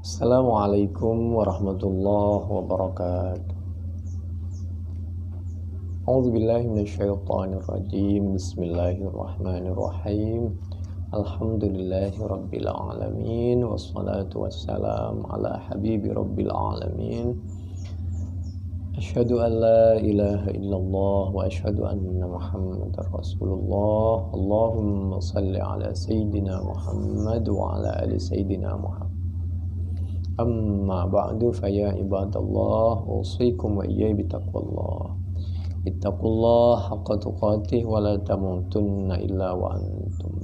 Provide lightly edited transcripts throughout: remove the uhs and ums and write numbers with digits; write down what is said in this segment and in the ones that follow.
Assalamualaikum warahmatullahi wabarakatuh. A'udzu billahi minasyaitonir rajim. Bismillahirrahmanirrahim. Alhamdulillahi rabbil alamin wassalatu wassalam ala habibi rabbil alamin. Asyhadu an la ilaha illallah wa asyhadu anna Muhammadar Rasulullah. Allahumma shalli ala sayyidina Muhammad wa ala ali sayyidina Muhammad. Amma ba'du faya ibadallah usikum wa iyyahi bitaqwallah. Ittaqullah haqqa tuqatih wa la tamutunna illa wa antum.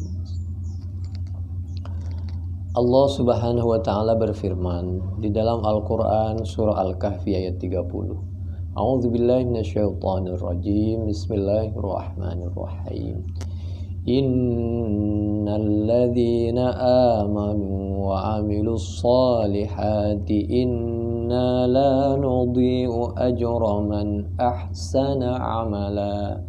Allah Subhanahu wa taala berfirman di dalam Al-Qur'an surah Al-Kahfi ayat 30. A'udzu billahi minasyaitonir rajim. Bismillahirrahmanirrahim. Innalladzina amanu wa amilus solihati inna la nudhi'u ajra man ahsana amala.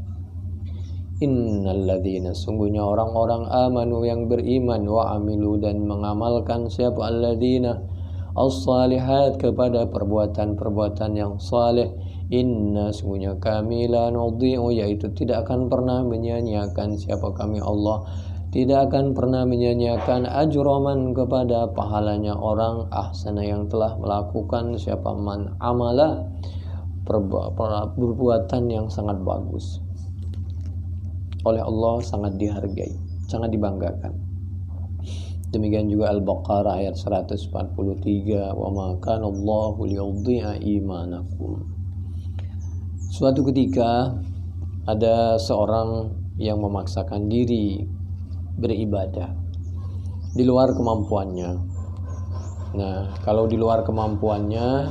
Innalladzina, sungguhnya orang-orang amanu yang beriman, wa amilu dan mengamalkan, siapa alladzina as-salihat kepada perbuatan-perbuatan yang saleh. Inna, sungguhnya kami, la nudhi'u, yaitu tidak akan pernah menyanyiakan, siapa kami Allah tidak akan pernah menyanyiakan, ajroman kepada pahalanya orang, ahsana yang telah melakukan, siapa man amala perbuatan yang sangat bagus, oleh Allah sangat dihargai, sangat dibanggakan. Demikian juga Al-Baqarah ayat 143, wa ma kana Allahu liyudhi'a imanakum. Suatu ketika ada seorang yang memaksakan diri beribadah di luar kemampuannya. Nah, kalau di luar kemampuannya,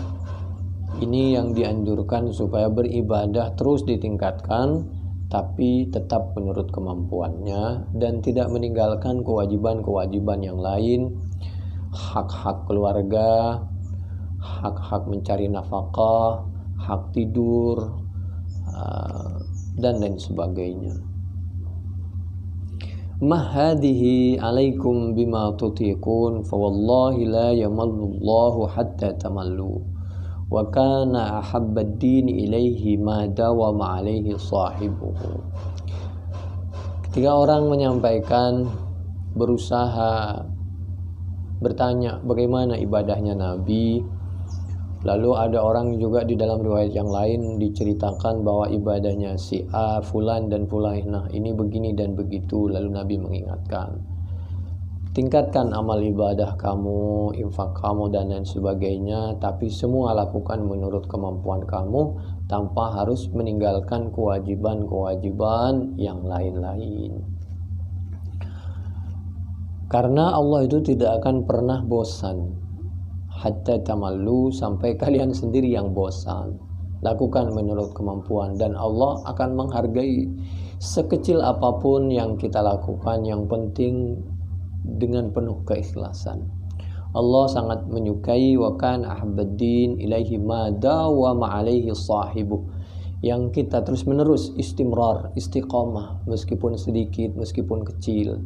ini yang dianjurkan supaya beribadah terus ditingkatkan, tapi tetap menurut kemampuannya dan tidak meninggalkan kewajiban-kewajiban yang lain, hak-hak keluarga, hak-hak mencari nafkah, hak tidur, dan lain sebagainya. Mahadihi alaikum bima tutiqun fa wallahi la yamallullahu hatta tamallu wa kana ahabbad dini ilaihi ma dawama alaihi sahibuhu. Ketika orang menyampaikan, berusaha bertanya bagaimana ibadahnya Nabi, lalu ada orang juga di dalam riwayat yang lain diceritakan bahwa ibadahnya si A, fulan dan fulainah ini begini dan begitu. Lalu Nabi mengingatkan, tingkatkan amal ibadah kamu, infak kamu dan lain sebagainya, tapi semua lakukan menurut kemampuan kamu tanpa harus meninggalkan kewajiban-kewajiban yang lain-lain. Karena Allah itu tidak akan pernah bosan, hatta tamallu, sampai kalian sendiri yang bosan. Lakukan menurut kemampuan dan Allah akan menghargai sekecil apapun yang kita lakukan, yang penting dengan penuh keikhlasan. Allah sangat menyukai wa kan ahbaddin ilaihi ma dawama alaihi sahibu, yang kita terus menerus istimrar, istiqomah, meskipun sedikit, meskipun kecil.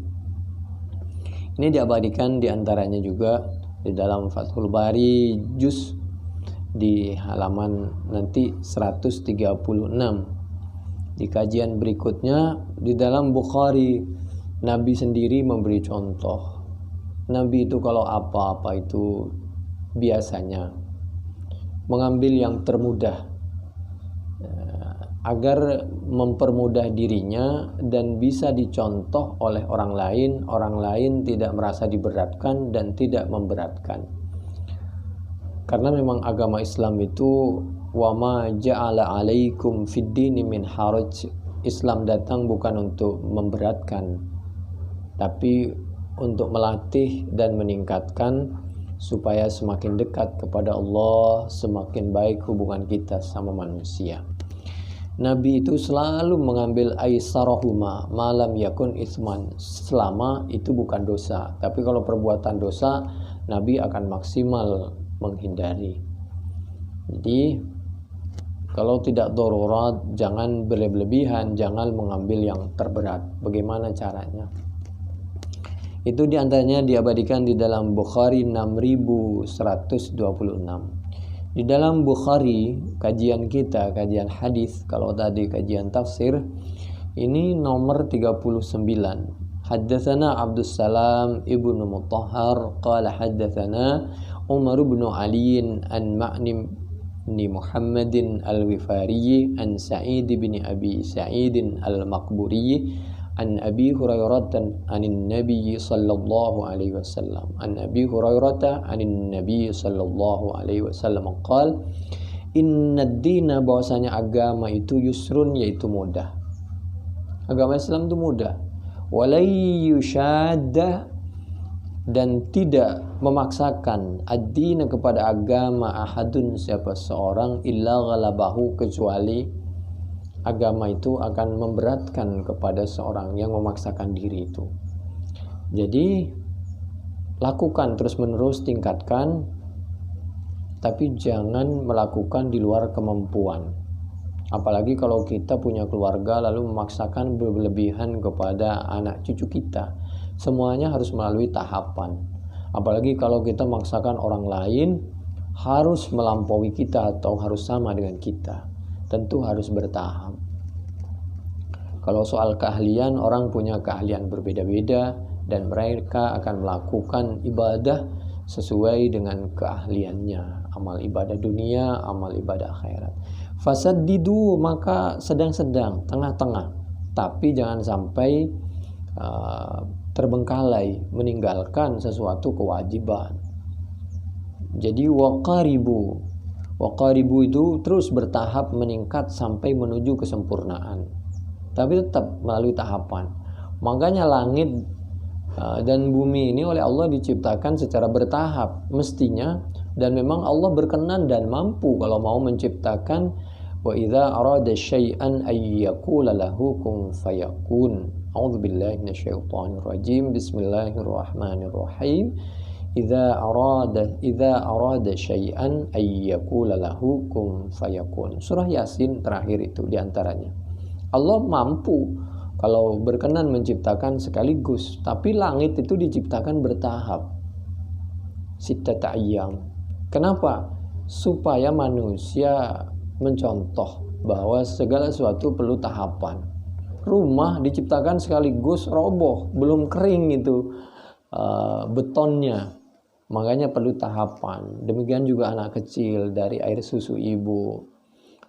Ini diabadikan diantaranya juga di dalam Fathul Bari juz di halaman nanti 136. Di kajian berikutnya di dalam Bukhari, Nabi sendiri memberi contoh. Nabi itu kalau apa-apa itu biasanya mengambil yang termudah, agar mempermudah dirinya dan bisa dicontoh oleh orang lain tidak merasa diberatkan dan tidak memberatkan. Karena memang agama Islam itu wa ma ja'ala 'alaikum fid dini min haraj. Islam datang bukan untuk memberatkan, tapi untuk melatih dan meningkatkan supaya semakin dekat kepada Allah, semakin baik hubungan kita sama manusia. Nabi itu selalu mengambil aisarahuma malam yakun isman, selama itu bukan dosa. Tapi kalau perbuatan dosa, Nabi akan maksimal menghindari. Jadi kalau tidak darurat, jangan berlebihan, jangan mengambil yang terberat. Bagaimana caranya? Itu diantaranya diabadikan di dalam Bukhari 6126. Di dalam Bukhari, kajian kita, kajian hadis, kalau tadi kajian tafsir, ini nomor 39. Haddatsana Abdus Salam ibnu Mutahhar qala haddatsana Umar bin Ali an Ma'nim bin Muhammadin al-Wifari an Sa'id bin Abi Sa'id al-Maqburi an Abi Hurairah anin Nabi sallallahu alaihi wasallam an Abi Hurairah anin Nabi sallallahu alaihi wasallam qala inna ad-dina, bahwasanya agama itu yusrun, yaitu mudah. Agama Islam itu mudah. Walai yushadda, dan tidak memaksakan ad-dina kepada agama ahadun, siapa seorang, illa ghalabahu, kecuali agama itu akan memberatkan kepada seorang yang memaksakan diri itu. Jadi lakukan terus-menerus, tingkatkan, tapi jangan melakukan di luar kemampuan. Apalagi kalau kita punya keluarga lalu memaksakan berlebihan kepada anak cucu kita. Semuanya harus melalui tahapan. Apalagi kalau kita memaksakan orang lain harus melampaui kita atau harus sama dengan kita. Tentu harus bertahap. Kalau soal keahlian, orang punya keahlian berbeda-beda dan mereka akan melakukan ibadah sesuai dengan keahliannya. Amal ibadah dunia, amal ibadah akhirat. Fasaddidu, maka sedang-sedang, tengah-tengah. Tapi jangan sampai terbengkalai, meninggalkan sesuatu kewajiban. Jadi waqaribu itu terus bertahap meningkat sampai menuju kesempurnaan, tapi tetap melalui tahapan. Makanya langit dan bumi ini oleh Allah diciptakan secara bertahap mestinya, dan memang Allah berkenan dan mampu kalau mau menciptakan. Wa idza arada syai'an ay yaqula lahu kun fayakun. A'udzubillahi minasyaitonir rajim. Bismillahirrahmanirrahim. Idza arada syai'an ay yaqula lahu kun fayakun. Surah Yasin terakhir itu diantaranya. Allah mampu kalau berkenan menciptakan sekaligus, tapi langit itu diciptakan bertahap. Sittata ayyam. Kenapa? Supaya manusia mencontoh bahwa segala sesuatu perlu tahapan. Rumah diciptakan sekaligus roboh, belum kering itu betonnya, makanya perlu tahapan. Demikian juga anak kecil, dari air susu ibu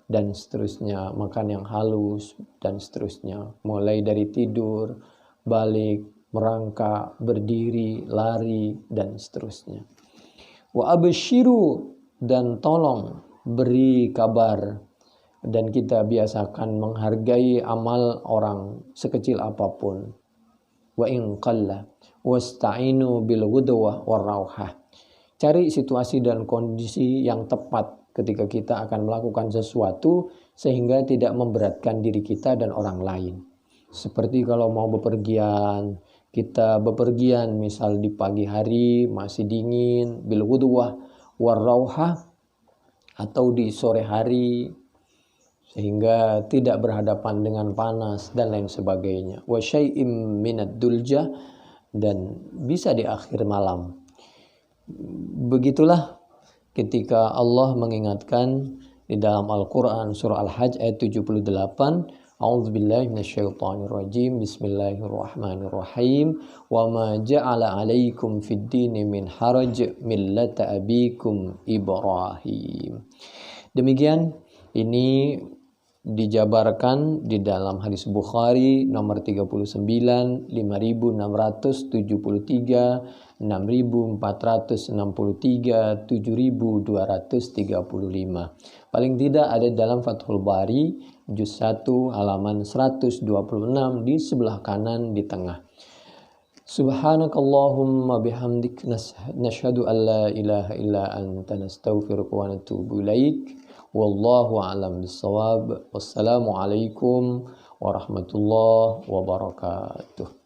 dan seterusnya, makan yang halus dan seterusnya, mulai dari tidur, balik, merangkak, berdiri, lari dan seterusnya. Wa abshiru, dan tolong beri kabar, dan kita biasakan menghargai amal orang sekecil apapun. Wa in qalla wasta'inu bil ghudwah war rauhah. Cari situasi dan kondisi yang tepat ketika kita akan melakukan sesuatu sehingga tidak memberatkan diri kita dan orang lain. Seperti kalau mau bepergian, kita bepergian misal di pagi hari masih dingin, bil ghudwah war rauhah, atau di sore hari sehingga tidak berhadapan dengan panas dan lain sebagainya. Wa syai'im minad dulja, dan bisa di akhir malam. Begitulah ketika Allah mengingatkan di dalam Al-Quran surah Al-Hajj ayat 78, A'udzubillahi minasyaitonirrajim. Bismillahirrahmanirrahim. Wa ma ja'ala 'alaikum fid dini min haraj millata abikum Ibrahim. Demikian ini dijabarkan di dalam hadis Bukhari nomor 39, 5673, 6463, 7235. Paling tidak ada dalam Fathul Bari juz 1 halaman 126 di sebelah kanan di tengah. Subhanakallahumma bihamdik nashhadu an la ilaha illa anta nastaghfiruka wa natubu ilaik. Wallahu a'lam bissawab. Wassalamu alaikum warahmatullahi wabarakatuh.